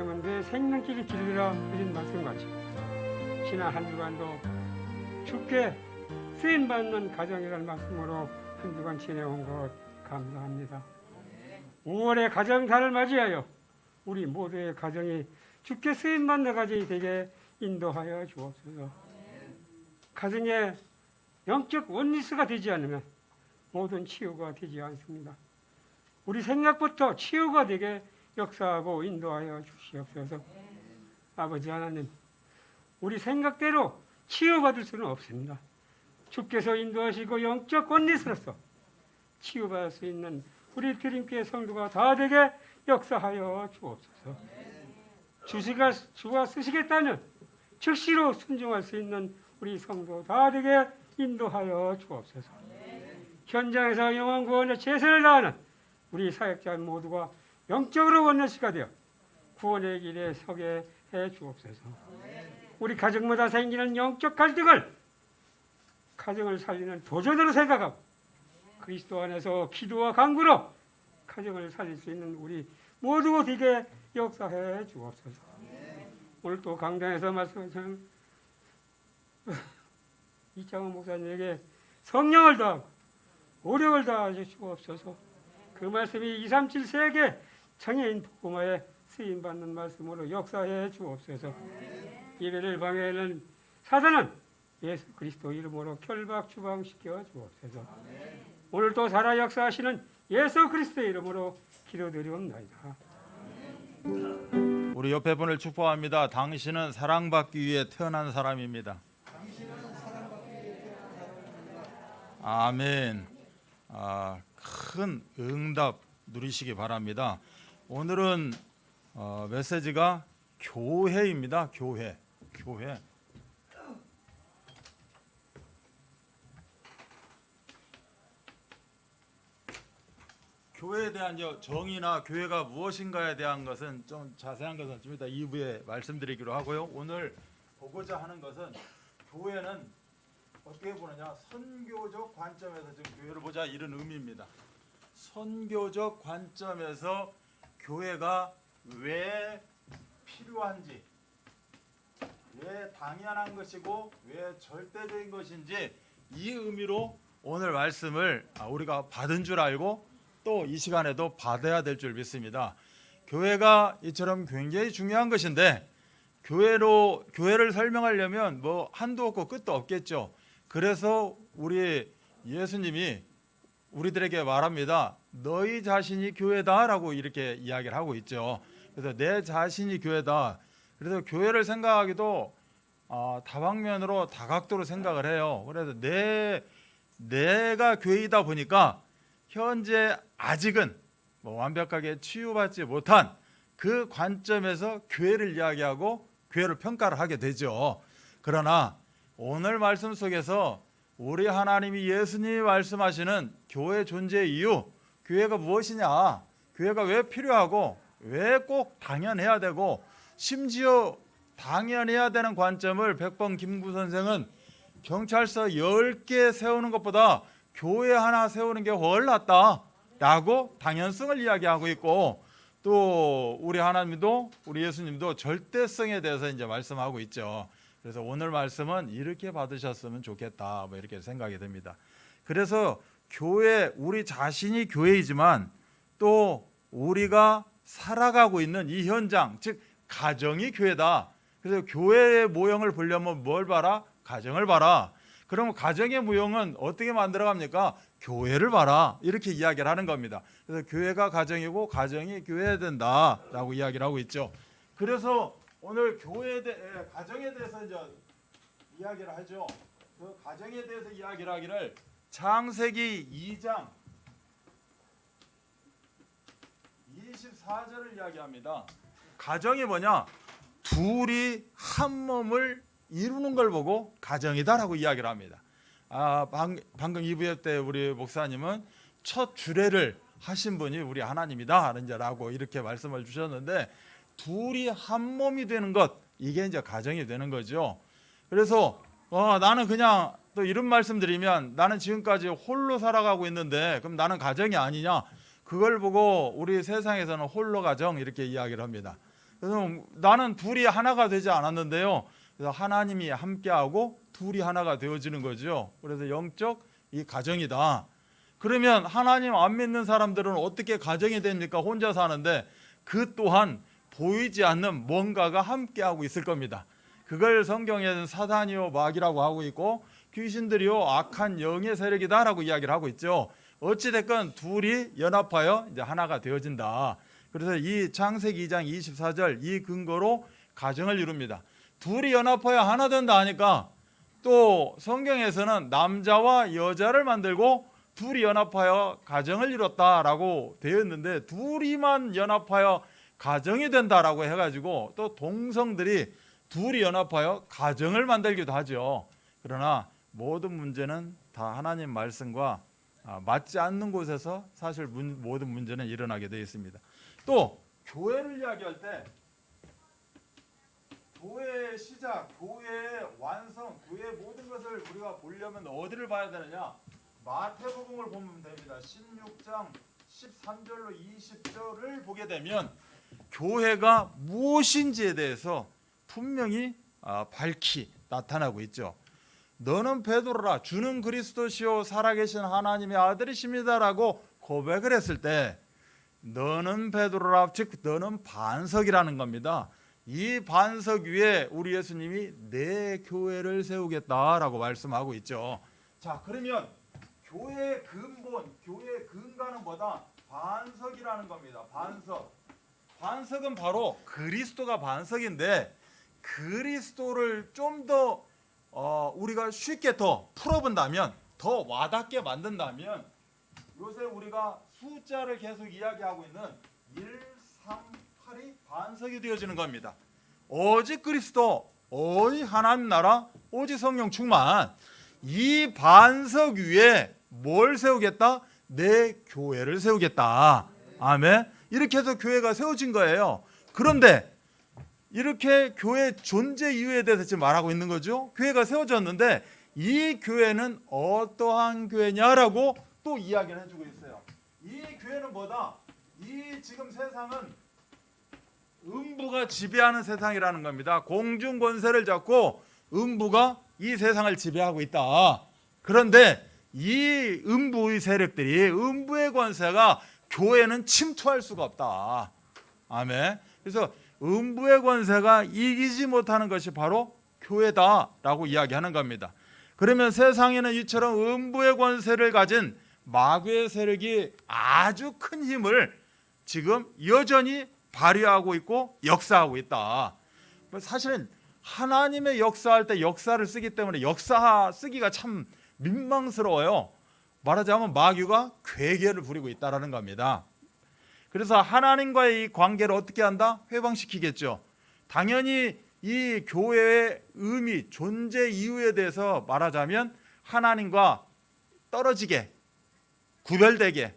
가정은 내 생명길이 길리라 드린 말씀같이 지난 한 주간도 주께 쓰임받는 가정이라는 말씀으로 한 주간 지내온 것 감사합니다. 5월의 가정달을 맞이하여 우리 모두의 가정이 주께 쓰임받는 가정이 되게 인도하여 주옵소서. 가정에 영적 원리스가 되지 않으면 모든 치유가 되지 않습니다. 우리 생각부터 치유가 되게 역사하고 인도하여 주시옵소서. 아버지 하나님, 우리 생각대로 치유받을 수는 없습니다. 주께서 인도하시고 영적 원리스로서 치유받을 수 있는 우리 드림교회 성도가 다 되게 역사하여 주옵소서. 주가 쓰시겠다는 즉시로 순종할 수 있는 우리 성도 다 되게 인도하여 주옵소서. 현장에서 영혼 구원의 최선을 다하는 우리 사역자 모두가 영적으로 원내시가 되어 구원의 길에 서게 해 주옵소서. 우리 가정마다 생기는 영적 갈등을 가정을 살리는 도전으로 생각하고 그리스도 안에서 기도와 간구로 가정을 살릴 수 있는 우리 모두 되게 역사해 주옵소서. 오늘 또 강단에서 말씀하신 이창훈 목사님에게 성령을 더하고 오력을 더하여 주옵소서. 그 말씀이 237 세계 장애인 복음화에 쓰임받는 말씀으로 역사해 주옵소서. 예배를 방해하는 사단은 예수 그리스도 이름으로 결박 추방시켜 주옵소서. 오늘도 살아 역사하시는 예수 그리스도의 이름으로 기도드리옵나이다. 우리 옆에 분을 축복합니다. 당신은 사랑받기 위해 태어난 사람입니다. 아멘. 큰 응답 누리시기 바랍니다. 오늘은 메시지가 교회입니다. 교회. 교회에 대한 정의나 교회가 무엇인가에 대한 것은 좀 자세한 것은 좀 이따 2부에 말씀드리기로 하고요. 오늘 보고자 하는 것은 교회는 어떻게 보느냐, 선교적 관점에서 지금 교회를 보자 이런 의미입니다. 선교적 관점에서 교회가 왜 필요한지, 왜 당연한 것이고 왜 절대적인 것인지 이 의미로 오늘 말씀을 우리가 받은 줄 알고 또 이 시간에도 받아야 될 줄 믿습니다. 교회가 이처럼 굉장히 중요한 것인데 교회를 설명하려면 뭐 한도 없고 끝도 없겠죠. 그래서 우리 예수님이 우리들에게 말합니다. 너희 자신이 교회다라고 이렇게 이야기를 하고 있죠. 그래서 내 자신이 교회다. 그래서 교회를 생각하기도 다방면으로 다각도로 생각을 해요. 그래서 내가 교회이다 보니까 현재 아직은 완벽하게 치유받지 못한 그 관점에서 교회를 이야기하고 교회를 평가를 하게 되죠. 그러나 오늘 말씀 속에서 우리 하나님이 예수님이 말씀하시는 교회 존재의 이유, 교회가 무엇이냐, 교회가 왜 필요하고 왜 꼭 당연해야 되고 심지어 당연해야 되는 관점을 백범 김구 선생은 경찰서 10개 세우는 것보다 교회 하나 세우는 게 훨 낫다라고 당연성을 이야기하고 있고, 또 우리 하나님도 우리 예수님도 절대성에 대해서 이제 말씀하고 있죠. 그래서 오늘 말씀은 이렇게 받으셨으면 좋겠다, 뭐 이렇게 생각이 됩니다. 그래서 교회, 우리 자신이 교회이지만 또 우리가 살아가고 있는 이 현장, 즉 가정이 교회다. 그래서 교회의 모형을 보려면 뭘 봐라? 가정을 봐라. 그러면 가정의 모형은 어떻게 만들어갑니까? 교회를 봐라. 이렇게 이야기를 하는 겁니다. 그래서 교회가 가정이고 가정이 교회해야 된다라고 이야기를 하고 있죠. 그래서 오늘 가정에 대해서 이제 이야기를 하죠. 그 가정에 대해서 이야기를 하기를 창세기 2장 24절을 이야기합니다. 가정이 뭐냐? 둘이 한 몸을 이루는 걸 보고 가정이다라고 이야기를 합니다. 방금 2부 때 우리 목사님은 첫 주례를 하신 분이 우리 하나님이다라고 이렇게 말씀을 주셨는데, 둘이 한 몸이 되는 것, 이게 이제 가정이 되는 거죠. 그래서 나는 그냥 또 이런 말씀 드리면, 나는 지금까지 홀로 살아가고 있는데 그럼 나는 가정이 아니냐? 그걸 보고 우리 세상에서는 홀로 가정 이렇게 이야기를 합니다. 그래서 나는 둘이 하나가 되지 않았는데요. 그래서 하나님이 함께하고 둘이 하나가 되어지는 거죠. 그래서 영적 이 가정이다. 그러면 하나님 안 믿는 사람들은 어떻게 가정이 됩니까? 혼자 사는데 그 또한 보이지 않는 뭔가가 함께하고 있을 겁니다. 그걸 성경에는 사단이요 마귀라고 하고 있고 귀신들이요 악한 영의 세력이다라고 이야기를 하고 있죠. 어찌됐건 둘이 연합하여 이제 하나가 되어진다. 그래서 이 창세기 2장 24절 이 근거로 가정을 이룹니다. 둘이 연합하여 하나 된다 하니까 또 성경에서는 남자와 여자를 만들고 둘이 연합하여 가정을 이뤘다라고 되어 있는데 둘이만 연합하여 가정이 된다라고 해가지고 또 동성들이 둘이 연합하여 가정을 만들기도 하죠. 그러나 모든 문제는 다 하나님 말씀과 맞지 않는 곳에서 사실 모든 문제는 일어나게 되어 있습니다. 또 교회를 이야기할 때 교회의 시작, 교회의 완성, 교회의 모든 것을 우리가 보려면 어디를 봐야 되느냐? 마태복음을 보면 됩니다. 16장 13절로 20절을 보게 되면 교회가 무엇인지에 대해서 분명히 밝히 나타나고 있죠. 너는 베드로라 주는 그리스도시요 살아계신 하나님의 아들이십니다라고 고백을 했을 때 너는 베드로라 즉 너는 반석이라는 겁니다. 이 반석 위에 우리 예수님이 내 교회를 세우겠다라고 말씀하고 있죠. 자, 그러면 교회의 근본, 교회의 근간은 뭐다? 반석이라는 겁니다. 반석은 바로 그리스도가 반석인데 그리스도를 좀 더 우리가 쉽게 더 풀어본다면, 더 와닿게 만든다면 요새 우리가 숫자를 계속 이야기하고 있는 138이 반석이 되어지는 겁니다. 오직 그리스도, 오직 하나님 나라, 오직 성령 충만. 이 반석 위에 뭘 세우겠다? 내 교회를 세우겠다. 아멘. 이렇게 해서 교회가 세워진 거예요. 그런데 이렇게 교회 존재 이유에 대해서 지금 말하고 있는 거죠. 교회가 세워졌는데 이 교회는 어떠한 교회냐라고 또 이야기를 해주고 있어요. 이 교회는 뭐다? 이 지금 세상은 음부가 지배하는 세상이라는 겁니다. 공중 권세를 잡고 음부가 이 세상을 지배하고 있다. 그런데 이 음부의 세력들이, 음부의 권세가 교회는 침투할 수가 없다. 아멘. 그래서 음부의 권세가 이기지 못하는 것이 바로 교회다라고 이야기하는 겁니다. 그러면 세상에는 이처럼 음부의 권세를 가진 마귀의 세력이 아주 큰 힘을 지금 여전히 발휘하고 있고 역사하고 있다. 사실은 하나님의 역사할 때 역사를 쓰기 때문에 역사 쓰기가 참 민망스러워요. 말하자면 마귀가 괴계를 부리고 있다라는 겁니다. 그래서 하나님과의 이 관계를 어떻게 한다? 회방시키겠죠. 당연히 이 교회의 의미, 존재 이유에 대해서 말하자면 하나님과 떨어지게, 구별되게,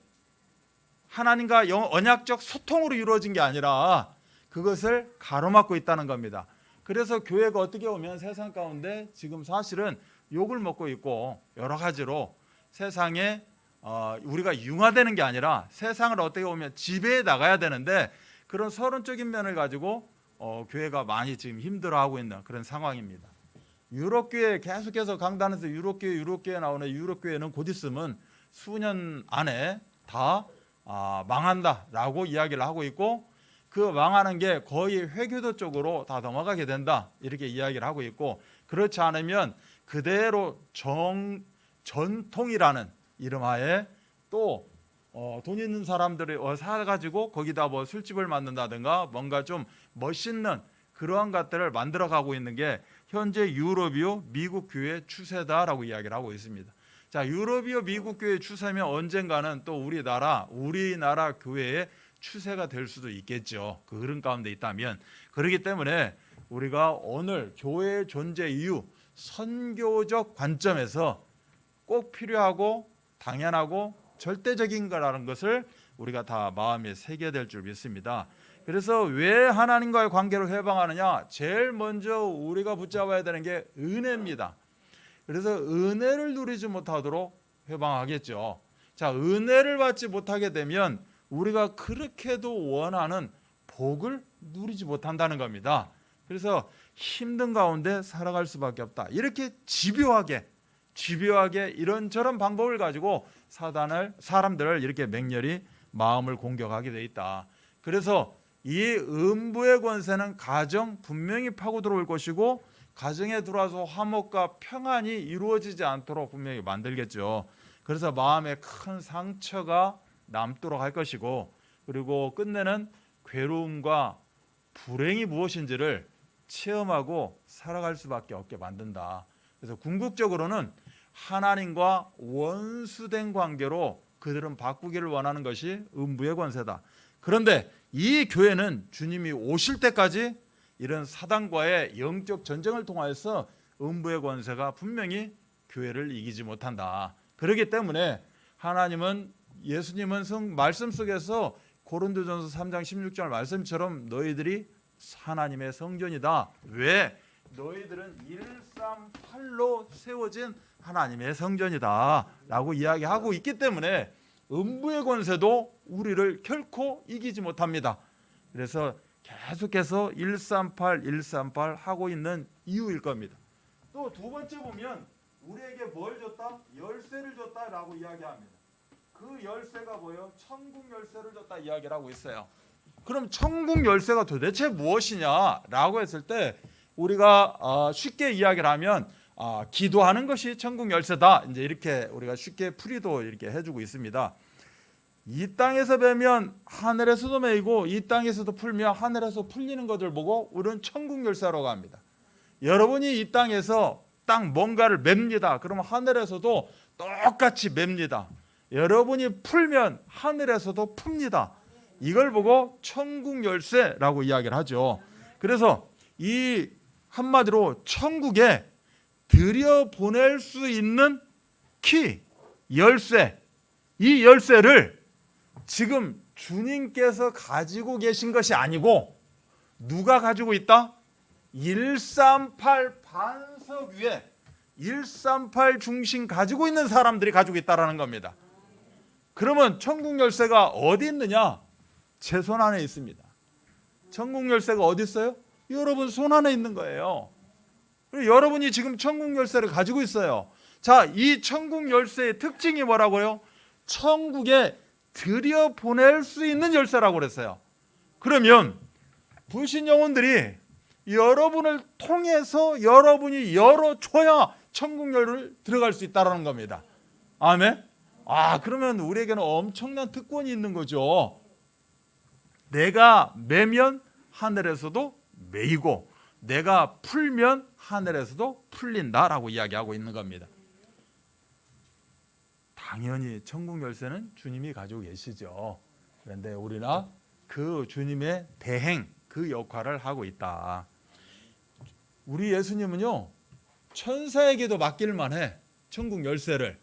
하나님과 언약적 소통으로 이루어진 게 아니라 그것을 가로막고 있다는 겁니다. 그래서 교회가 어떻게 보면 세상 가운데 지금 사실은 욕을 먹고 있고 여러 가지로 세상에 우리가 융화되는 게 아니라 세상을 어떻게 보면 지배해 나가야 되는데 그런 서론적인 면을 가지고 교회가 많이 지금 힘들어하고 있는 그런 상황입니다. 유럽교회 계속해서 강단에서 유럽교회 나오는 유럽교회는 곧 있으면 수년 안에 다 망한다라고 이야기를 하고 있고 그 망하는 게 거의 회교도 쪽으로 다 넘어가게 된다 이렇게 이야기를 하고 있고 그렇지 않으면 그대로 전통이라는 이름하에 또 돈 있는 사람들이 사가지고 거기다 뭐 술집을 만든다든가 뭔가 좀 멋있는 그러한 것들을 만들어가고 있는 게 현재 유럽이요 미국 교회 추세다라고 이야기를 하고 있습니다. 자, 유럽이요 미국 교회 추세면 언젠가는 또 우리나라 교회의 추세가 될 수도 있겠죠. 그 흐름 가운데 있다면. 그렇기 때문에 우리가 오늘 교회의 존재 이유 선교적 관점에서 꼭 필요하고 당연하고 절대적인 거라는 것을 우리가 다 마음에 새겨야 될 줄 믿습니다. 그래서 왜 하나님과의 관계를 회방하느냐? 제일 먼저 우리가 붙잡아야 되는 게 은혜입니다. 그래서 은혜를 누리지 못하도록 회방하겠죠. 자, 은혜를 받지 못하게 되면 우리가 그렇게도 원하는 복을 누리지 못한다는 겁니다. 그래서 힘든 가운데 살아갈 수밖에 없다. 이렇게 집요하게 이런저런 방법을 가지고 사람들을 이렇게 맹렬히 마음을 공격하게 돼 있다. 그래서 이 음부의 권세는 가정 분명히 파고 들어올 것이고, 가정에 들어와서 화목과 평안이 이루어지지 않도록 분명히 만들겠죠. 그래서 마음에 큰 상처가 남도록 할 것이고, 그리고 끝내는 괴로움과 불행이 무엇인지를 체험하고 살아갈 수밖에 없게 만든다. 그래서 궁극적으로는 하나님과 원수된 관계로 그들은 바꾸기를 원하는 것이 음부의 권세다. 그런데 이 교회는 주님이 오실 때까지 이런 사단과의 영적 전쟁을 통하여서 음부의 권세가 분명히 교회를 이기지 못한다. 그렇기 때문에 예수님은 말씀 속에서 고린도전서 3장 16절 말씀처럼 너희들이 하나님의 성전이다. 왜? 너희들은 138로 세워진 하나님의 성전이다 라고 이야기하고 있기 때문에 음부의 권세도 우리를 결코 이기지 못합니다. 그래서 계속해서 138 하고 있는 이유일 겁니다. 또 두 번째 보면 우리에게 뭘 줬다? 열쇠를 줬다라고 이야기합니다. 그 열쇠가 뭐예요? 천국 열쇠를 줬다 이야기를 하고 있어요. 그럼 천국 열쇠가 도대체 무엇이냐라고 했을 때 우리가 쉽게 이야기를 하면 기도하는 것이 천국 열쇠다. 이제 이렇게 우리가 쉽게 풀이도 이렇게 해주고 있습니다. 이 땅에서 베면 하늘에서도 매이고 이 땅에서도 풀면 하늘에서 풀리는 것을 보고 우리는 천국 열쇠라고 합니다. 여러분이 이 땅에서 딱 뭔가를 맵니다. 그러면 하늘에서도 똑같이 맵니다. 여러분이 풀면 하늘에서도 풉니다. 이걸 보고 천국 열쇠라고 이야기를 하죠. 그래서 이 한마디로 천국에 들여보낼 수 있는 키, 열쇠, 이 열쇠를 지금 주님께서 가지고 계신 것이 아니고 누가 가지고 있다? 138 반석 위에 138 중심 가지고 있는 사람들이 가지고 있다라는 겁니다. 그러면 천국 열쇠가 어디 있느냐? 제 손 안에 있습니다. 천국 열쇠가 어디 있어요? 여러분 손 안에 있는 거예요. 그리고 여러분이 지금 천국 열쇠를 가지고 있어요. 자, 이 천국 열쇠의 특징이 뭐라고요? 천국에 들여보낼 수 있는 열쇠라고 그랬어요. 그러면 불신 영혼들이 여러분을 통해서 여러분이 열어줘야 천국 열을 들어갈 수 있다는 겁니다. 아멘? 그러면 우리에게는 엄청난 특권이 있는 거죠. 내가 매면 하늘에서도 매이고 내가 풀면 하늘에서도 풀린다라고 이야기하고 있는 겁니다. 당연히 천국 열쇠는 주님이 가지고 계시죠. 그런데 우리는 그 주님의 대행, 그 역할을 하고 있다. 우리 예수님은요, 천사에게도 맡길 만해, 천국 열쇠를.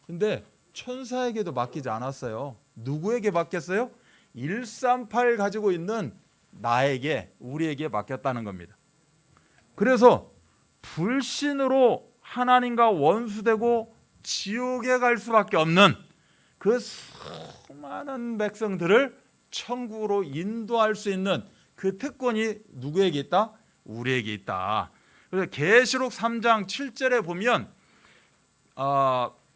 근데 천사에게도 맡기지 않았어요. 누구에게 맡겼어요? 138 가지고 있는 나에게, 우리에게 맡겼다는 겁니다. 그래서 불신으로 하나님과 원수되고 지옥에 갈 수밖에 없는 그 수많은 백성들을 천국으로 인도할 수 있는 그 특권이 누구에게 있다? 우리에게 있다. 그래서 계시록 3장 7절에 보면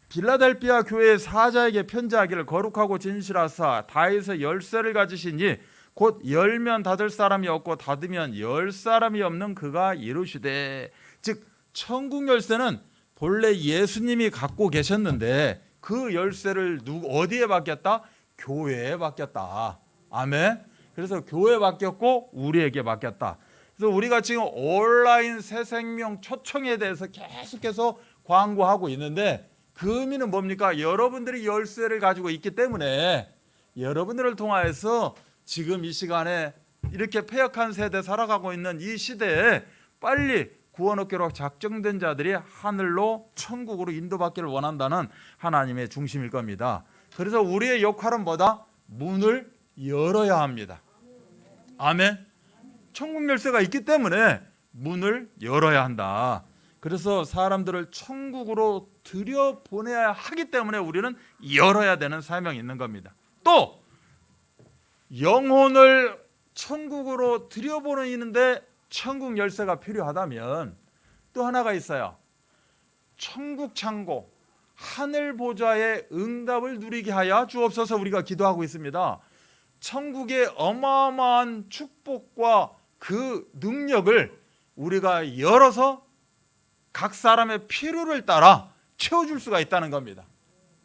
빌라델피아 교회의 사자에게 편지하기를 거룩하고 진실하사 다윗의 열쇠를 가지시니 곧 열면 닫을 사람이 없고 닫으면 열 사람이 없는 그가 이루시되. 즉 천국 열쇠는 본래 예수님이 갖고 계셨는데 그 열쇠를 어디에 맡겼다? 교회에 맡겼다. 아멘. 그래서 교회에 맡겼고 우리에게 맡겼다. 그래서 우리가 지금 온라인 새생명 초청에 대해서 계속해서 광고하고 있는데 그 의미는 뭡니까? 여러분들이 열쇠를 가지고 있기 때문에 여러분들을 통하여서 지금 이 시간에 이렇게 패역한 세대 살아가고 있는 이 시대에 빨리 구원 얻기로 작정된 자들이 하늘로 천국으로 인도받기를 원한다는 하나님의 중심일 겁니다. 그래서 우리의 역할은 뭐다? 문을 열어야 합니다. 아멘. 천국 열쇠가 있기 때문에 문을 열어야 한다. 그래서 사람들을 천국으로 들여보내야 하기 때문에 우리는 열어야 되는 사명이 있는 겁니다. 또 영혼을 천국으로 들여보내는데 천국 열쇠가 필요하다면 또 하나가 있어요. 천국 창고, 하늘 보좌의 응답을 누리게 하여 주옵소서 우리가 기도하고 있습니다. 천국의 어마어마한 축복과 그 능력을 우리가 열어서 각 사람의 필요를 따라 채워줄 수가 있다는 겁니다.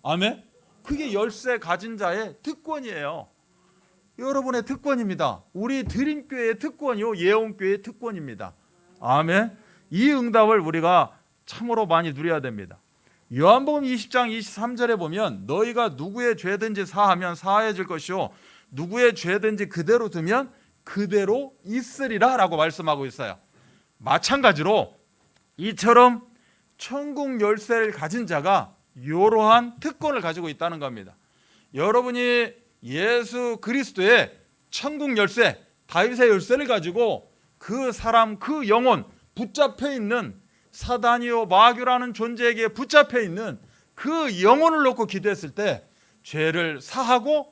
아멘. 그게 열쇠 가진 자의 특권이에요. 여러분의 특권입니다. 우리 드림교회의 특권이요, 예언교회의 특권입니다. 아멘. 이 응답을 우리가 참으로 많이 누려야 됩니다. 요한복음 20장 23절에 보면 너희가 누구의 죄든지 사하면 사해질 것이요 누구의 죄든지 그대로 두면 그대로 있으리라 라고 말씀하고 있어요. 마찬가지로 이처럼 천국 열쇠를 가진 자가 이러한 특권을 가지고 있다는 겁니다. 여러분이 예수 그리스도의 천국 열쇠, 다윗의 열쇠를 가지고 그 사람, 그 영혼 붙잡혀 있는 사단이요 마귀라는 존재에게 붙잡혀 있는 그 영혼을 놓고 기도했을 때 죄를 사하고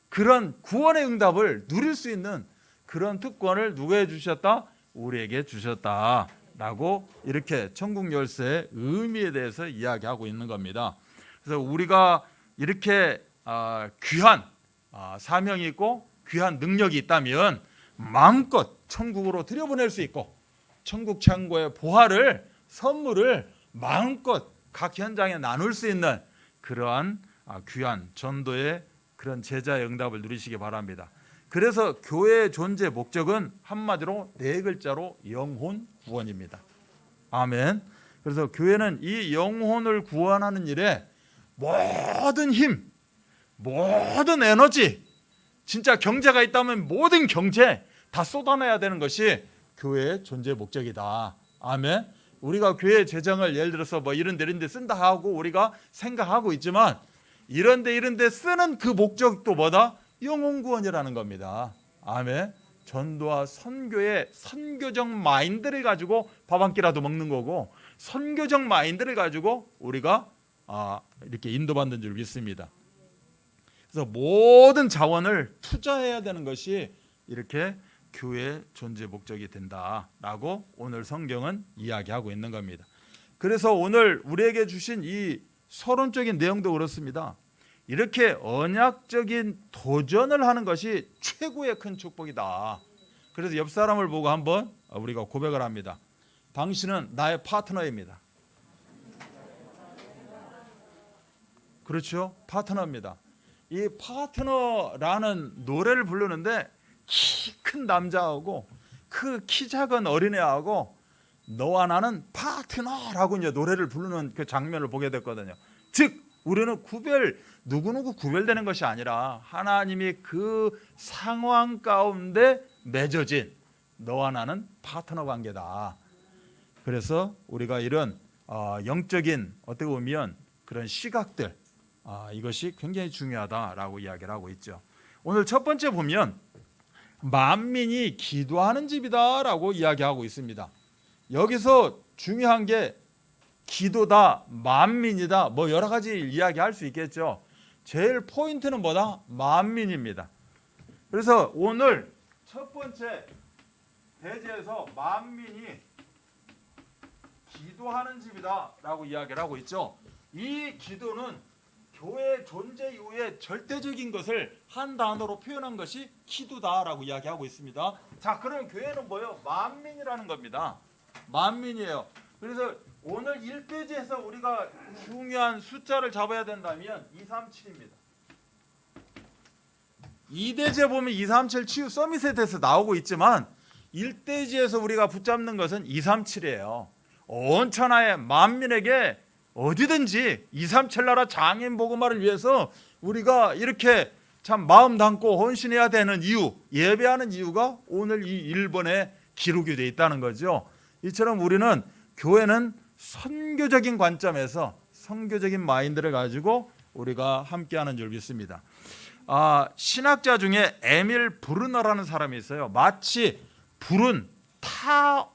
그런 구원의 응답을 누릴 수 있는 그런 특권을 누구에게 주셨다? 우리에게 주셨다 라고 이렇게 천국 열쇠의 의미에 대해서 이야기하고 있는 겁니다. 그래서 우리가 이렇게 귀한 사명이 있고 귀한 능력이 있다면 마음껏 천국으로 들여보낼 수 있고 천국 창고의 보화를 선물을 마음껏 각 현장에 나눌 수 있는 그러한 귀한 전도의 그런 제자의 응답을 누리시기 바랍니다. 그래서 교회의 존재 목적은 한마디로 네 글자로 영혼 구원입니다. 아멘. 그래서 교회는 이 영혼을 구원하는 일에 모든 힘, 모든 에너지, 진짜 경제가 있다면 모든 경제 다 쏟아내야 되는 것이 교회의 존재 목적이다. 아멘. 우리가 교회 재정을 예를 들어서 뭐 이런 데 쓴다 하고 우리가 생각하고 있지만 이런 데 쓰는 그 목적도 뭐다? 영혼 구원이라는 겁니다. 아멘. 전도와 선교의 선교적 마인드를 가지고 밥 한 끼라도 먹는 거고 선교적 마인드를 가지고 우리가 이렇게 인도받는 줄 믿습니다. 그래서 모든 자원을 투자해야 되는 것이 이렇게 교회의 존재 목적이 된다라고 오늘 성경은 이야기하고 있는 겁니다. 그래서 오늘 우리에게 주신 이 서론적인 내용도 그렇습니다. 이렇게 언약적인 도전을 하는 것이 최고의 큰 축복이다. 그래서 옆 사람을 보고 한번 우리가 고백을 합니다. 당신은 나의 파트너입니다. 그렇죠? 파트너입니다. 이 파트너라는 노래를 부르는데 키 큰 남자하고 그 키 작은 어린애하고 너와 나는 파트너라고 이제 노래를 부르는 그 장면을 보게 됐거든요. 즉 우리는 누구누구 구별되는 것이 아니라 하나님이 그 상황 가운데 맺어진 너와 나는 파트너 관계다. 그래서 우리가 이런 영적인 어떻게 보면 그런 시각들 이것이 굉장히 중요하다라고 이야기를 하고 있죠. 오늘 첫 번째 보면 만민이 기도하는 집이다라고 이야기하고 있습니다. 여기서 중요한 게 기도다, 만민이다, 뭐 여러 가지 이야기할 수 있겠죠. 제일 포인트는 뭐다? 만민입니다. 그래서 오늘 첫 번째 대제에서 만민이 기도하는 집이다라고 이야기를 하고 있죠. 이 기도는 교회 존재 이후에 절대적인 것을 한 단어로 표현한 것이 기도다라고 이야기하고 있습니다. 자, 그럼 교회는 뭐예요? 만민이라는 겁니다. 만민이에요. 그래서 오늘 1페이지에서 우리가 중요한 숫자를 잡아야 된다면 237입니다. 2대제 보면 237 치유 서밋에 대해서 나오고 있지만 1대지에서 우리가 붙잡는 것은 237이에요. 온 천하의 만민에게 어디든지 237 나라 장인 복음화를 위해서 우리가 이렇게 참 마음 담고 헌신해야 되는 이유, 예배하는 이유가 오늘 이 1번에 기록이 되어 있다는 거죠. 이처럼 우리는 교회는 선교적인 관점에서 선교적인 마인드를 가지고 우리가 함께하는 줄 믿습니다. 신학자 중에 에밀 브루너라는 사람이 있어요. 마치 불은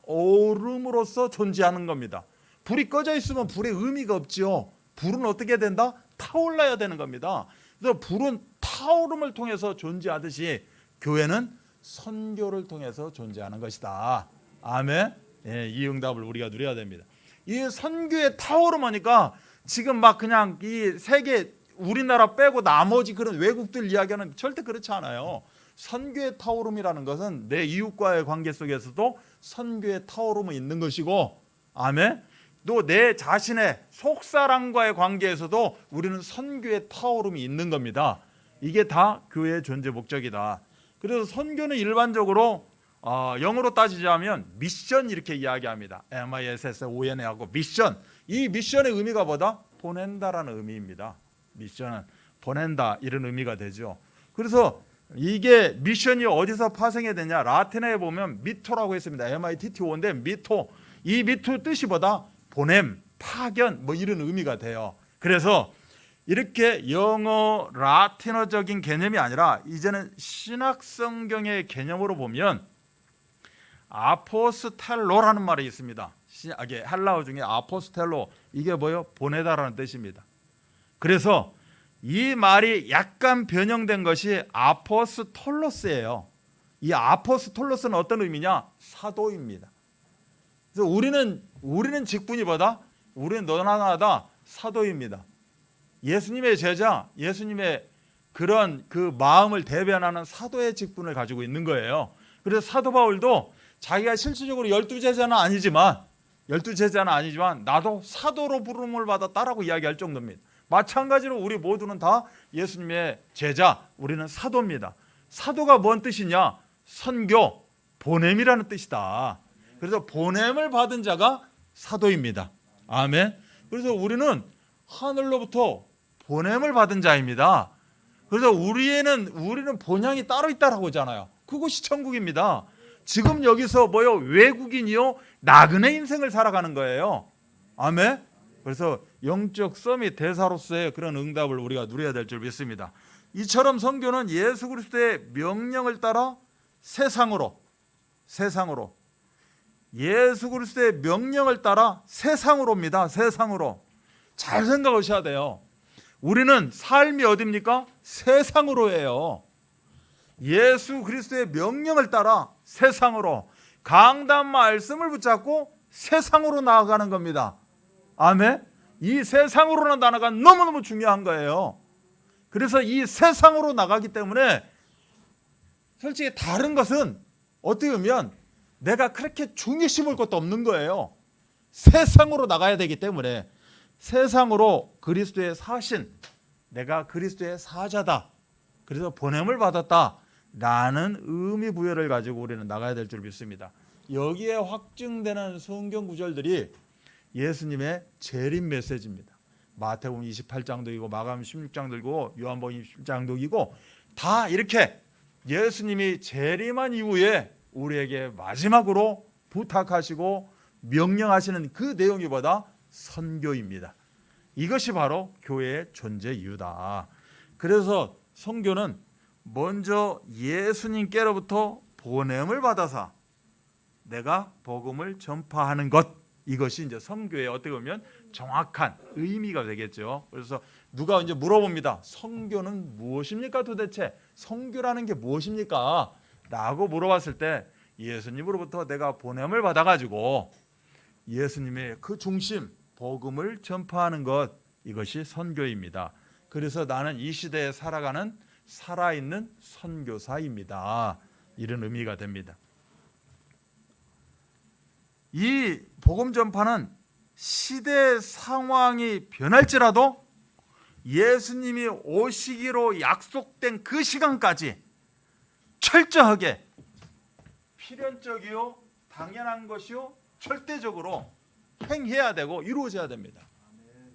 타오름으로써 존재하는 겁니다. 불이 꺼져 있으면 불의 의미가 없죠. 불은 어떻게 된다? 타올라야 되는 겁니다. 그래서 불은 타오름을 통해서 존재하듯이 교회는 선교를 통해서 존재하는 것이다. 아멘. 예, 이 응답을 우리가 누려야 됩니다. 이 선교의 타오르니까 지금 막 그냥 이 세계 우리나라 빼고 나머지 그런 외국들 이야기하는 절대 그렇지 않아요. 선교의 타오름이라는 것은 내 이웃과의 관계 속에서도 선교의 타오름이 있는 것이고, 아멘. 또 내 자신의 속사람과의 관계에서도 우리는 선교의 타오름이 있는 겁니다. 이게 다 교회의 존재 목적이다. 그래서 선교는 일반적으로 영어로 따지자면 미션 이렇게 이야기합니다. MISSON하고 미션. 이 미션의 의미가 뭐다? 보낸다라는 의미입니다. 미션은 보낸다 이런 의미가 되죠. 그래서 이게 미션이 어디서 파생이 되냐? 라틴어에 보면 미토라고 했습니다. MITTO인데 미토. 이 미토 뜻이 뭐다? 보냄, 파견 뭐 이런 의미가 돼요. 그래서 이렇게 영어 라틴어적인 개념이 아니라 이제는 신약 성경의 개념으로 보면 아포스텔로라는 말이 있습니다. 헬라어 중에 아포스텔로, 이게 뭐예요? 보내다라는 뜻입니다. 그래서 이 말이 약간 변형된 것이 아포스톨로스예요. 이 아포스톨로스는 어떤 의미냐? 사도입니다. 그래서 우리는 직분이 뭐다? 우리는 너나나다 사도입니다. 예수님의 제자, 예수님의 그런 그 마음을 대변하는 사도의 직분을 가지고 있는 거예요. 그래서 사도 바울도 자기가 실질적으로 12제자는 아니지만 나도 사도로 부름을 받았다라고 이야기할 정도입니다. 마찬가지로 우리 모두는 다 예수님의 제자, 우리는 사도입니다. 사도가 뭔 뜻이냐? 선교, 보냄이라는 뜻이다. 그래서 보냄을 받은 자가 사도입니다. 아멘. 그래서 우리는 하늘로부터 보냄을 받은 자입니다. 그래서 우리는 본향이 따로 있다라고 하잖아요. 그것이 천국입니다. 지금 여기서 뭐요? 외국인이요? 나그네 인생을 살아가는 거예요. 아멘. 그래서 영적 서밋 대사로서의 그런 응답을 우리가 누려야 될 줄 믿습니다. 이처럼 선교는 예수 그리스도의 명령을 따라 세상으로 예수 그리스도의 명령을 따라 세상으로입니다. 세상으로. 잘 생각하셔야 돼요. 우리는 삶이 어디입니까? 세상으로예요. 예수 그리스도의 명령을 따라 세상으로, 강단 말씀을 붙잡고 세상으로 나아가는 겁니다. 아멘. 이 세상으로 나아가가 너무너무 중요한 거예요. 그래서 이 세상으로 나가기 때문에 솔직히 다른 것은 어떻게 보면 내가 그렇게 중요 심을 것도 없는 거예요. 세상으로 나가야 되기 때문에 세상으로 그리스도의 사신, 내가 그리스도의 사자다, 그래서 보냄을 받았다 라는 의미 부여를 가지고 우리는 나가야 될 줄 믿습니다. 여기에 확증되는 성경 구절들이 예수님의 재림 메시지입니다. 마태복음 28장도 이고 마가복음 16장도 이고 요한복음 20장도 이고 다 이렇게 예수님이 재림한 이후에 우리에게 마지막으로 부탁하시고 명령하시는 그 내용이 뭐다? 선교입니다. 이것이 바로 교회의 존재 이유다. 그래서 선교는 먼저 예수님께로부터 보냄을 받아서 내가 복음을 전파하는 것, 이것이 이제 선교의 어떻게 보면 정확한 의미가 되겠죠. 그래서 누가 이제 물어봅니다. 선교는 무엇입니까 도대체? 선교라는 게 무엇입니까? 라고 물어봤을 때 예수님으로부터 내가 보냄을 받아가지고 예수님의 그 중심, 복음을 전파하는 것, 이것이 선교입니다. 그래서 나는 이 시대에 살아가는 살아있는 선교사입니다. 이런 의미가 됩니다. 이 복음 전파는 시대 상황이 변할지라도 예수님이 오시기로 약속된 그 시간까지 철저하게 필연적이요, 당연한 것이요, 절대적으로 행해야 되고 이루어져야 됩니다.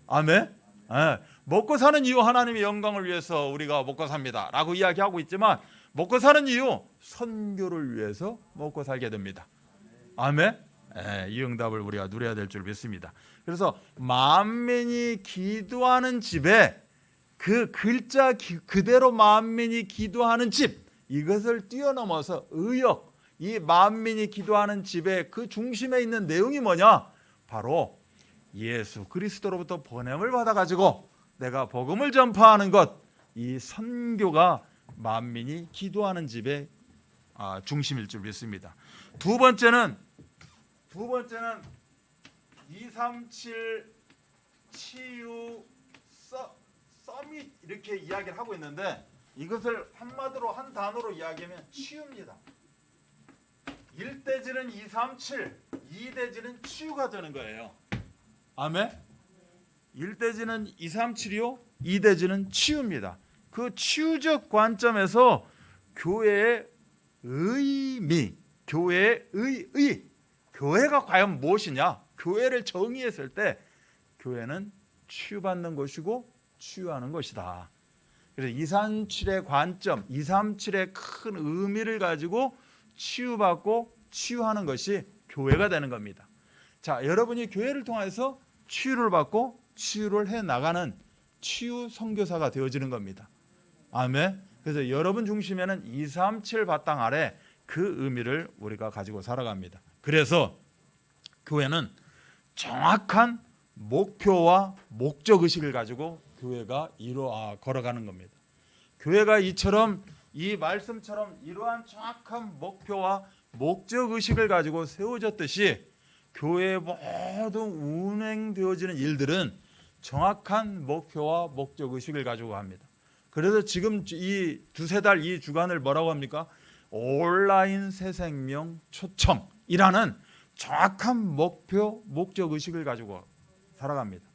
아멘. 네. 먹고 사는 이유 하나님의 영광을 위해서 우리가 먹고 삽니다 라고 이야기하고 있지만 먹고 사는 이유 선교를 위해서 먹고 살게 됩니다. 아멘. 네. 이 응답을 우리가 누려야 될 줄 믿습니다. 그래서 만민이 기도하는 집에 그 글자 그대로 만민이 기도하는 집, 이것을 뛰어넘어서 의역, 이 만민이 기도하는 집의 그 중심에 있는 내용이 뭐냐? 바로 예수 그리스도로부터 보냄을 받아가지고 내가 복음을 전파하는 것, 이 선교가 만민이 기도하는 집의 중심일 줄 믿습니다. 두 번째는 237 치유 서밋 이렇게 이야기를 하고 있는데, 이것을 한마디로 한 단어로 이야기하면 치유입니다. 1대지는 237, 2대지는 치유가 되는 거예요. 아멘. 1대지는 237이요, 2대지는 치유입니다. 그 치유적 관점에서 교회의 의미, 교회의 교회가 과연 무엇이냐? 교회를 정의했을 때 교회는 치유받는 것이고 치유하는 것이다. 그래서 237의 관점, 237의 큰 의미를 가지고 치유받고 치유하는 것이 교회가 되는 겁니다. 자, 여러분이 교회를 통해서 치유를 받고 치유를 해 나가는 치유 선교사가 되어지는 겁니다. 아멘. 그래서 여러분 중심에는 237 바탕 아래 그 의미를 우리가 가지고 살아갑니다. 그래서 교회는 정확한 목표와 목적 의식을 가지고 교회가 걸어가는 겁니다. 교회가 이 말씀처럼 이러한 정확한 목표와 목적 의식을 가지고 세워졌듯이 교회의 모든 운행되어지는 일들은 정확한 목표와 목적 의식을 가지고 합니다. 그래서 지금 이 두세 달 이 주간을 뭐라고 합니까? 온라인 새생명 초청이라는 정확한 목표, 목적 의식을 가지고 살아갑니다.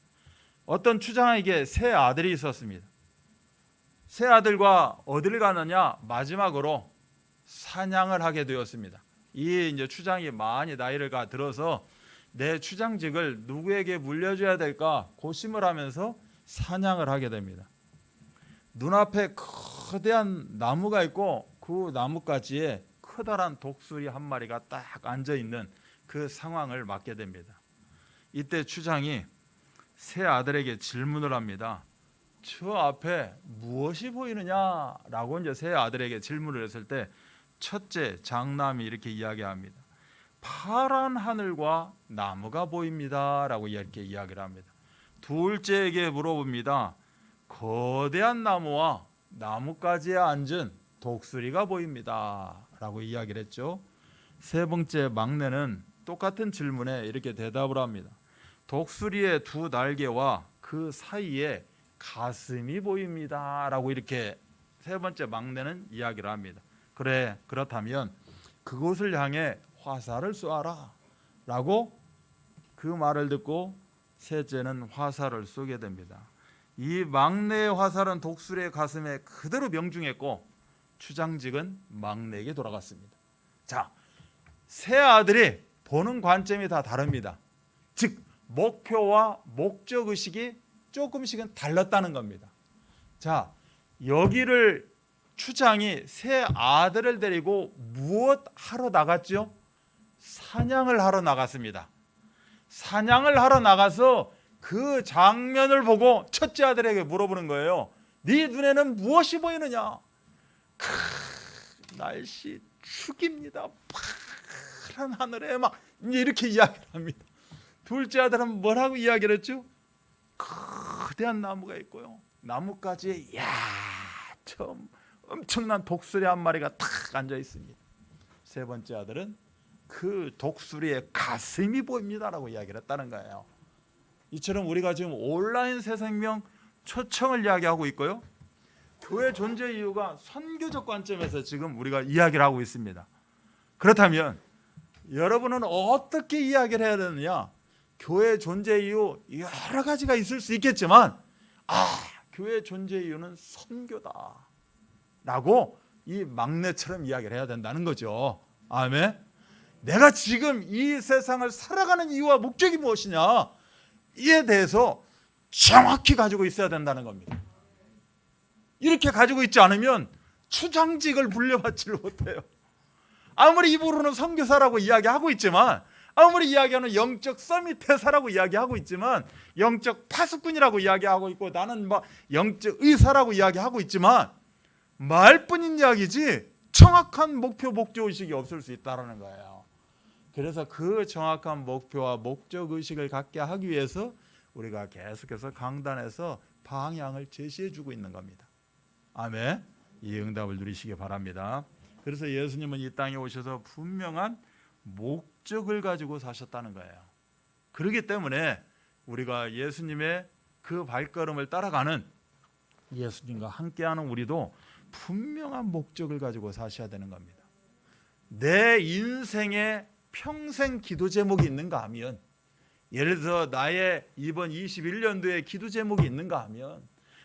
어떤 추장에게 세 아들이 있었습니다. 세 아들과 어디를 가느냐? 마지막으로 사냥을 하게 되었습니다. 이 이제 추장이 많이 나이를 들어서 내 추장직을 누구에게 물려줘야 될까 고심을 하면서 사냥을 하게 됩니다. 눈앞에 거대한 나무가 있고 그 나뭇가지에 커다란 독수리 한 마리가 딱 앉아있는 그 상황을 맞게 됩니다. 이때 추장이 세 아들에게 질문을 합니다. 저 앞에 무엇이 보이느냐라고 이제 세 아들에게 질문을 했을 때 첫째 장남이 이렇게 이야기합니다. 파란 하늘과 나무가 보입니다라고 이렇게 이야기를 합니다. 둘째에게 물어봅니다. 거대한 나무와 나뭇가지에 앉은 독수리가 보입니다라고 이야기를 했죠. 세 번째 막내는 똑같은 질문에 이렇게 대답을 합니다. 독수리의 두 날개와 그 사이에 가슴이 보입니다라고 이렇게 세 번째 막내는 이야기를 합니다. 그래, 그렇다면 그곳을 향해 화살을 쏘아라 라고 그 말을 듣고 셋째는 화살을 쏘게 됩니다. 이 막내의 화살은 독수리의 가슴에 그대로 명중했고 추장직은 막내에게 돌아갔습니다. 자, 세 아들이 보는 관점이 다 다릅니다. 즉 목표와 목적 의식이 조금씩은 달랐다는 겁니다. 자, 여기를 추장이 세 아들을 데리고 무엇 하러 나갔죠? 사냥을 하러 나갔습니다. 사냥을 하러 나가서 그 장면을 보고 첫째 아들에게 물어보는 거예요. 네 눈에는 무엇이 보이느냐? 날씨 축입니다. 파란 하늘에 막 이렇게 이야기를 합니다. 둘째 아들은 뭐라고 이야기를 했죠? 거대한 나무가 있고요. 나뭇가지에 엄청난 독수리 한 마리가 탁 앉아 있습니다. 세 번째 아들은 그 독수리의 가슴이 보입니다라고 이야기를 했다는 거예요. 이처럼 우리가 지금 온라인 새생명 초청을 이야기하고 있고요. 교회 존재 이유가 선교적 관점에서 지금 우리가 이야기를 하고 있습니다. 그렇다면 여러분은 어떻게 이야기를 해야 되느냐? 교회 존재 이유 여러 가지가 있을 수 있겠지만 교회 존재 이유는 선교다 라고 이 막내처럼 이야기를 해야 된다는 거죠. 아멘. 내가 지금 이 세상을 살아가는 이유와 목적이 무엇이냐 이에 대해서 정확히 가지고 있어야 된다는 겁니다. 이렇게 가지고 있지 않으면 추장직을 물려받지를 못해요. 아무리 입으로는 선교사라고 이야기하고 있지만, 아무리 이야기하는 영적 서밋대사라고 이야기하고 있지만, 영적 파수꾼이라고 이야기하고 있고, 나는 영적 의사라고 이야기하고 있지만 말뿐인 이야기지 정확한 목표 목적 의식이 없을 수 있다는 거예요. 그래서 그 정확한 목표와 목적 의식을 갖게 하기 위해서 우리가 계속해서 강단에서 방향을 제시해 주고 있는 겁니다. 아멘. 이 응답을 누리시기 바랍니다. 그래서 예수님은 이 땅에 오셔서 분명한 목적을 가지고 사셨다는 거예요. 그렇기 때문에 우리가 예수님의 그 발걸음을 따라가는, 예수님과 함께하는 우리도 분명한 목적을 가지고 사셔야 되는 겁니다. 내 인생에 평생 기도 제목이 있는가 하면, 예를 들어 나의 이번 21년도에 기도 제목이 있는가 하면,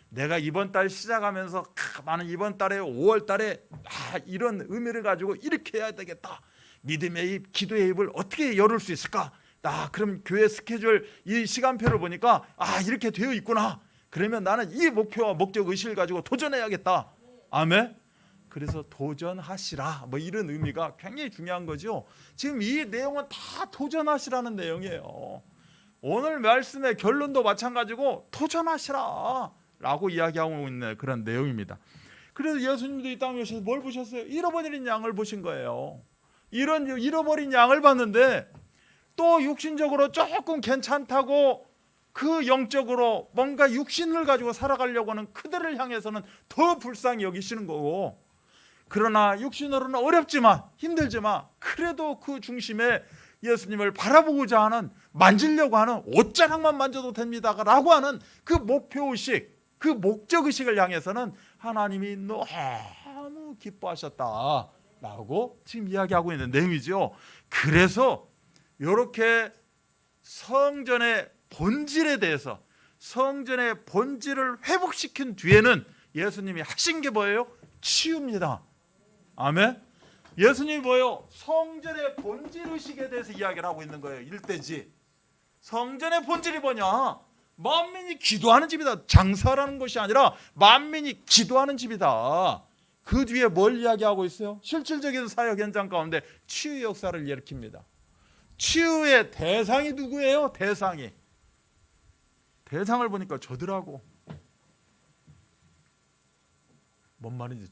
내가 이번 달 시작하면서 나는 이번 달에 5월 달에 이런 의미를 가지고 이렇게 해야 되겠다, 믿음의 입, 기도의 입을 어떻게 열을 수 있을까, 그럼 교회 스케줄 이 시간표를 보니까 이렇게 되어 있구나, 그러면 나는 이 목표와 목적 의식을 가지고 도전해야겠다. 아멘. 그래서 도전하시라, 뭐 이런 의미가 굉장히 중요한 거죠. 지금 이 내용은 다 도전하시라는 내용이에요. 오늘 말씀의 결론도 마찬가지고 도전하시라 라고 이야기하고 있는 그런 내용입니다. 그래서 예수님도 이 땅에 오셔서 뭘 보셨어요? 잃어버린 양을 보신 거예요. 이런 잃어버린 양을 봤는데 또 육신적으로 조금 괜찮다고 그 영적으로 뭔가 육신을 가지고 살아가려고 하는 그들을 향해서는 더 불쌍히 여기시는 거고, 그러나 육신으로는 어렵지만 힘들지만 그래도 그 중심에 예수님을 바라보고자 하는, 만지려고 하는, 옷자락만 만져도 됩니다 라고 하는 그 목표의식, 그 목적의식을 향해서는 하나님이 너무 기뻐하셨다 라고 지금 이야기하고 있는 내용이죠. 그래서 이렇게 성전의 본질에 대해서, 성전의 본질을 회복시킨 뒤에는 예수님이 하신 게 뭐예요? 치유입니다. 아멘. 예수님이 뭐예요? 성전의 본질의식에 대해서 이야기를 하고 있는 거예요. 일대지. 성전의 본질이 뭐냐? 만민이 기도하는 집이다. 장사라는 것이 아니라 만민이 기도하는 집이다. 그 뒤에 뭘 이야기하고 있어요? 실질적인 사역 현장 가운데 치유 역사를 일으킵니다. 치유의 대상이 누구예요? 대상을 보니까 저들하고, 뭔 말인지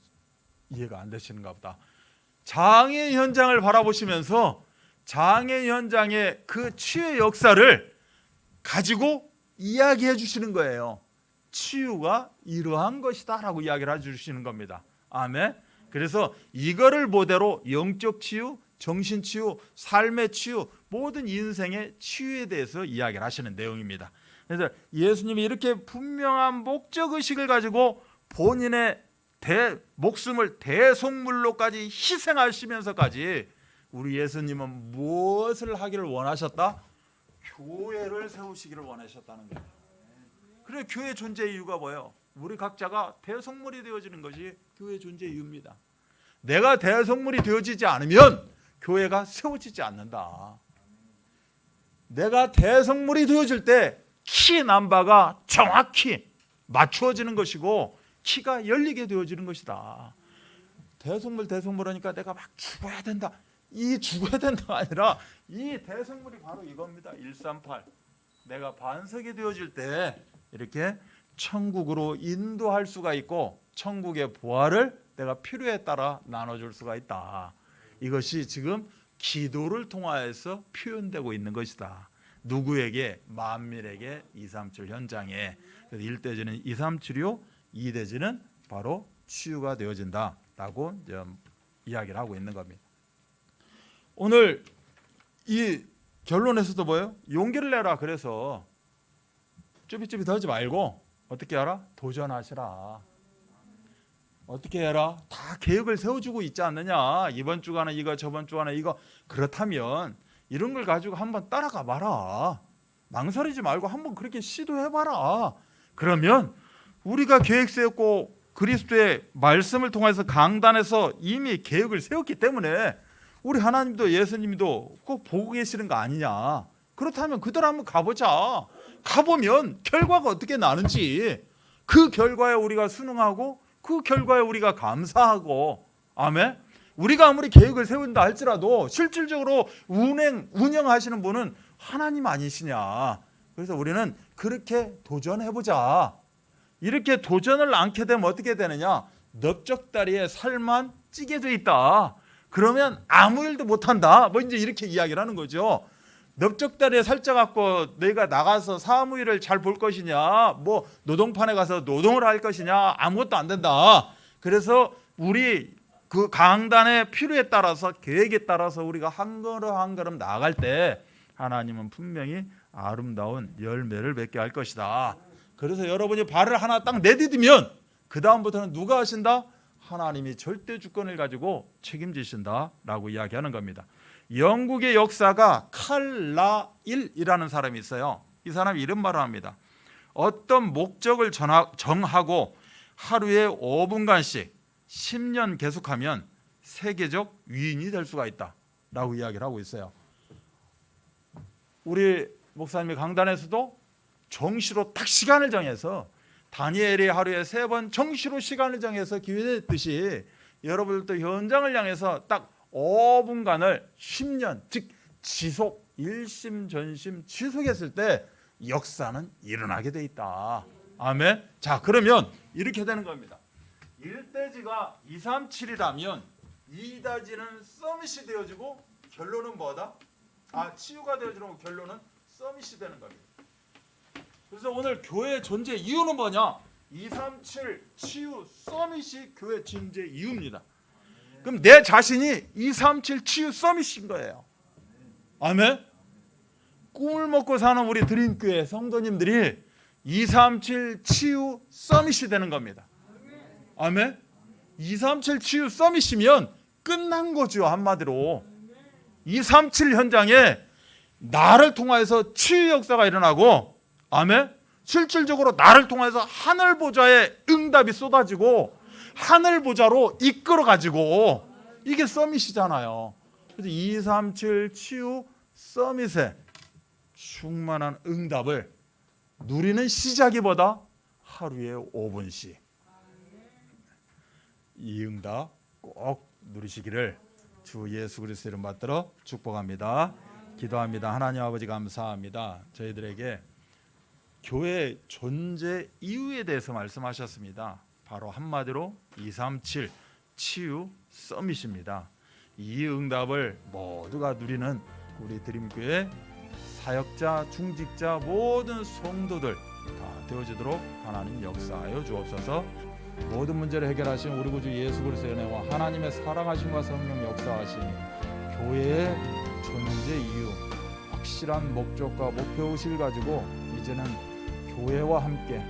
이해가 안 되시는가 보다. 장애 현장을 바라보시면서 장애 현장의 그 치유의 역사를 가지고 이야기해 주시는 거예요. 치유가 이러한 것이다 라고 이야기를 해주시는 겁니다. 아멘. 그래서 이거를 모델로 영적 치유, 정신 치유, 삶의 치유, 모든 인생의 치유에 대해서 이야기를 하시는 내용입니다. 그래서 예수님이 이렇게 분명한 목적의식을 가지고 본인의 목숨을 대속물로까지 희생하시면서까지 우리 예수님은 무엇을 하기를 원하셨다? 교회를 세우시기를 원하셨다는 거예요. 그래, 교회 존재 이유가 뭐예요? 우리 각자가 대속물이 되어지는 것이 교회 존재 이유입니다. 내가 대속물이 되어지지 않으면 교회가 세워지지 않는다. 내가 대속물이 되어질 때 키 남바가 정확히 맞추어지는 것이고 키가 열리게 되어지는 것이다. 대속물 하니까 내가 막 죽어야 된다, 이 죽어야 된다가 아니라 이 대속물이 바로 이겁니다. 138. 내가 반석이 되어질 때 이렇게 천국으로 인도할 수가 있고 천국의 부활을 내가 필요에 따라 나눠줄 수가 있다. 이것이 지금 기도를 통하여서 표현되고 있는 것이다. 누구에게? 만민에게 237 현장에. 1대지는 237이요, 2대지는 바로 치유가 되어진다라고 이야기를 하고 있는 겁니다. 오늘 이 결론에서도 뭐예요? 용기를 내라. 그래서 쭈비쭈비 하지 말고 어떻게 하라? 도전하시라. 어떻게 해라? 다 계획을 세워주고 있지 않느냐? 이번 주간은 이거, 저번 주간은 이거. 그렇다면 이런 걸 가지고 한번 따라가 봐라. 망설이지 말고 한번 그렇게 시도해봐라. 그러면 우리가 계획 세웠고 그리스도의 말씀을 통해서 강단에서 이미 계획을 세웠기 때문에 우리 하나님도 예수님도 꼭 보고 계시는 거 아니냐. 그렇다면 그대로 한번 가보자. 가보면 결과가 어떻게 나는지 그 결과에 우리가 순응하고 그 결과에 우리가 감사하고, 아멘. 우리가 아무리 계획을 세운다 할지라도 실질적으로 운영하시는 분은 하나님 아니시냐. 그래서 우리는 그렇게 도전해보자. 이렇게 도전을 않게 되면 어떻게 되느냐? 넓적다리에 살만 찌게 돼 있다. 그러면 아무 일도 못한다. 뭐 이제 이렇게 이야기를 하는 거죠. 넓적다리에 살짝 갖고 너희가 나가서 사무일을 잘 볼 것이냐, 뭐 노동판에 가서 노동을 할 것이냐, 아무것도 안 된다. 그래서 우리 그 강단의 필요에 따라서 계획에 따라서 우리가 한 걸음 한 걸음 나아갈 때 하나님은 분명히 아름다운 열매를 맺게 할 것이다. 그래서 여러분이 발을 하나 딱 내디디면 그 다음부터는 누가 하신다? 하나님이 절대 주권을 가지고 책임지신다라고 이야기하는 겁니다. 영국의 역사가 칼라일이라는 사람이 있어요. 이 사람이 이런 말을 합니다. 어떤 목적을 정하고 하루에 5분간씩 10년 계속하면 세계적 위인이 될 수가 있다라고 이야기를 하고 있어요. 우리 목사님이 강단에서도 정시로 딱 시간을 정해서 다니엘이 하루에 3번 정시로 시간을 정해서 기회했듯이 여러분들도 현장을 향해서 딱 5분간을 10년 즉 지속 일심전심 지속했을 때 역사는 일어나게 돼 있다. 아멘. 자, 그러면 이렇게 되는 겁니다. 1대지가 2, 3, 7이라면 2대지는 서밋이 되어지고 결론은 뭐다? 치유가 되어지고 결론은 서밋이 되는 겁니다. 그래서 오늘 교회의 존재 이유는 뭐냐? 2, 3, 7 치유 서밋이 교회 존재 이유입니다. 그럼 내 자신이 2, 3, 7 치유 서밋인 거예요. 아멘. 꿈을 먹고 사는 우리 드림교회 성도님들이 2, 3, 7 치유 서밋이 되는 겁니다. 아멘. 2, 3, 7 치유 서밋이면 끝난 거죠. 한마디로 2, 3, 7 현장에 나를 통해서 치유 역사가 일어나고, 아멘. 실질적으로 나를 통해서 하늘 보좌의 응답이 쏟아지고 하늘 보좌로 이끌어 가지고, 이게 서밋이잖아요. 그래서 2, 3, 7 치유 서밋에 충만한 응답을 누리는 시작이보다 하루에 5분씩 이 응답 꼭 누리시기를 주 예수 그리스도 이름 받들어 축복합니다. 기도합니다. 하나님 아버지 감사합니다. 저희들에게 교회 존재 이유에 대해서 말씀하셨습니다. 바로 한마디로 2, 3, 7 치유 서밋입니다. 이 응답을 모두가 누리는 우리 드림교회 사역자, 중직자 모든 성도들 다 되어지도록 하나님 역사하여 주옵소서. 모든 문제를 해결하신 우리 구주 예수 그리스도의 은혜와 하나님의 사랑하심과 성령 역사하심이 교회의 존재 이유, 확실한 목적과 목표의식을 가지고 이제는 교회와 함께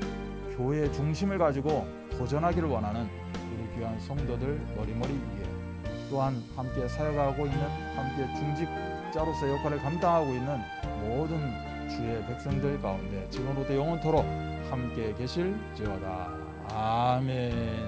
교회의 중심을 가지고 도전하기를 원하는 우리 귀한 성도들 머리머리 위에, 또한 함께 사역하고 있는 함께 중직자로서 역할을 감당하고 있는 모든 주의 백성들 가운데 지금부터 영원토록 함께 계실지어다. 아멘.